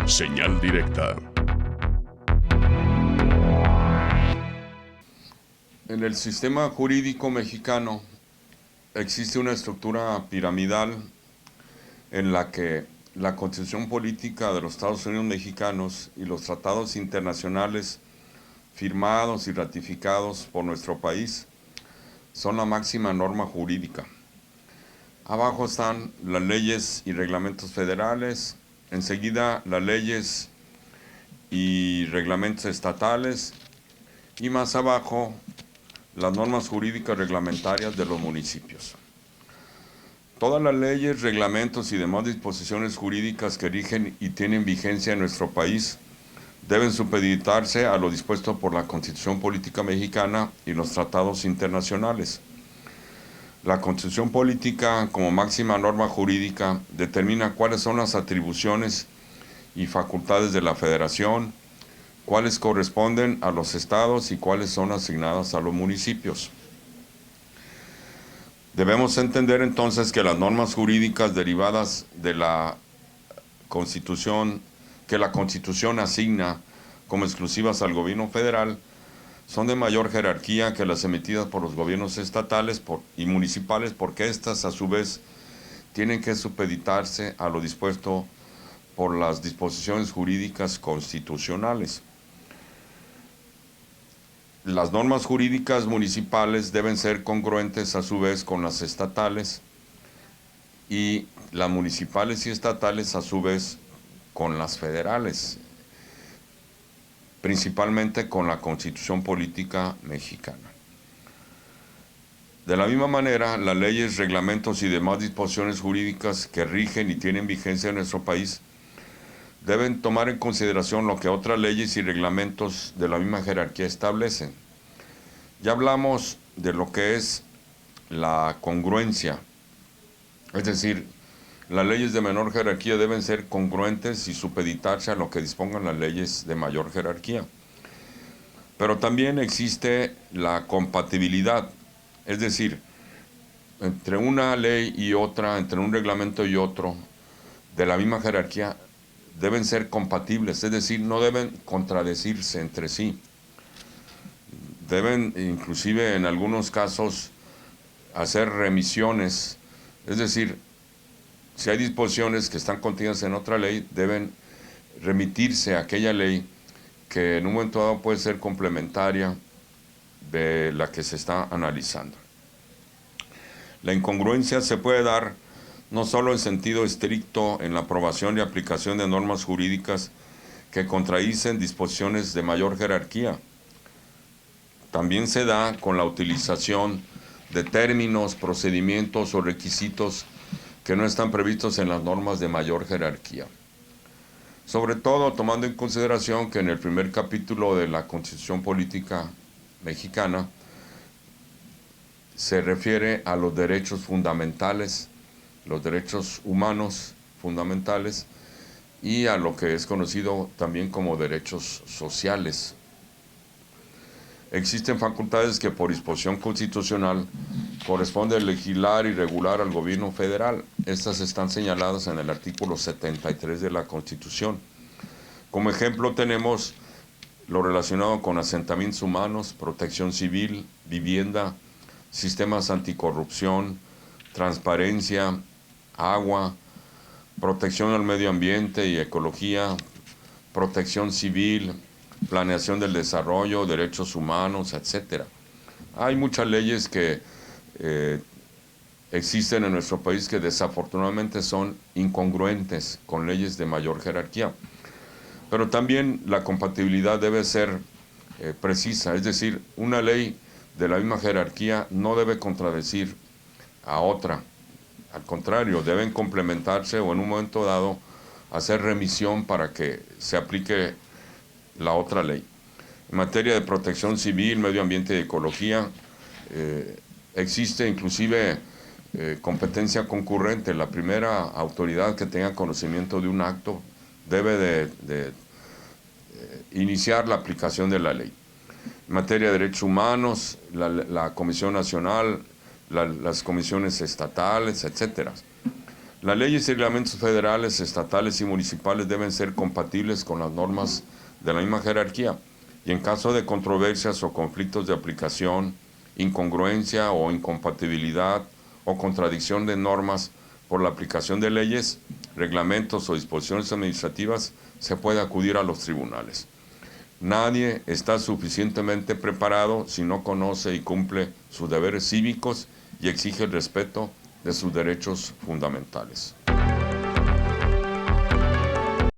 Señal directa. En el sistema jurídico mexicano existe una estructura piramidal en la que la Constitución Política de los Estados Unidos mexicanos y los tratados internacionales firmados y ratificados por nuestro país son la máxima norma jurídica. Abajo están las leyes y reglamentos federales, enseguida las leyes y reglamentos estatales y más abajo las normas jurídicas reglamentarias de los municipios. Todas las leyes, reglamentos y demás disposiciones jurídicas que rigen y tienen vigencia en nuestro país deben supeditarse a lo dispuesto por la Constitución Política Mexicana y los tratados internacionales. La Constitución Política, como máxima norma jurídica, determina cuáles son las atribuciones y facultades de la Federación, cuáles corresponden a los estados y cuáles son asignadas a los municipios. Debemos entender entonces que las normas jurídicas derivadas de la Constitución, que la Constitución asigna como exclusivas al gobierno federal, son de mayor jerarquía que las emitidas por los gobiernos estatales y municipales, porque éstas a su vez tienen que supeditarse a lo dispuesto por las disposiciones jurídicas constitucionales. Las normas jurídicas municipales deben ser congruentes a su vez con las estatales y las municipales y estatales a su vez con las federales, principalmente con la Constitución Política Mexicana. De la misma manera, las leyes, reglamentos y demás disposiciones jurídicas que rigen y tienen vigencia en nuestro país deben tomar en consideración lo que otras leyes y reglamentos de la misma jerarquía establecen. Ya hablamos de lo que es la congruencia, es decir, las leyes de menor jerarquía deben ser congruentes y supeditarse a lo que dispongan las leyes de mayor jerarquía. Pero también existe la compatibilidad, es decir, entre una ley y otra, entre un reglamento y otro, de la misma jerarquía, deben ser compatibles, es decir, no deben contradecirse entre sí. Deben, inclusive en algunos casos, hacer remisiones, es decir, si hay disposiciones que están contenidas en otra ley, deben remitirse a aquella ley que en un momento dado puede ser complementaria de la que se está analizando. La incongruencia se puede dar no solo en sentido estricto en la aprobación y aplicación de normas jurídicas que contradicen disposiciones de mayor jerarquía. También se da con la utilización de términos, procedimientos o requisitos que no están previstos en las normas de mayor jerarquía. Sobre todo tomando en consideración que en el primer capítulo de la Constitución Política Mexicana se refiere a los derechos fundamentales, los derechos humanos fundamentales y a lo que es conocido también como derechos sociales. Existen facultades que por disposición constitucional corresponde legislar y regular al gobierno federal. Estas están señaladas en el artículo 73 de la Constitución. Como ejemplo tenemos lo relacionado con asentamientos humanos, protección civil, vivienda, sistemas anticorrupción, transparencia, agua, protección al medio ambiente y ecología, protección civil, planeación del desarrollo, derechos humanos, etc. Hay muchas leyes que existen en nuestro país que desafortunadamente son incongruentes con leyes de mayor jerarquía. Pero también la compatibilidad debe ser precisa, es decir, una ley de la misma jerarquía no debe contradecir a otra. Al contrario, deben complementarse o en un momento dado hacer remisión para que se aplique la otra ley. En materia de protección civil, medio ambiente y ecología, existe inclusive competencia concurrente. La primera autoridad que tenga conocimiento de un acto debe de iniciar la aplicación de la ley. En materia de derechos humanos, la Comisión Nacional, las comisiones estatales, etc. Las leyes y reglamentos federales, estatales y municipales deben ser compatibles con las normas de la misma jerarquía y en caso de controversias o conflictos de aplicación, incongruencia o incompatibilidad o contradicción de normas por la aplicación de leyes, reglamentos o disposiciones administrativas, se puede acudir a los tribunales. Nadie está suficientemente preparado si no conoce y cumple sus deberes cívicos y exige el respeto de sus derechos fundamentales.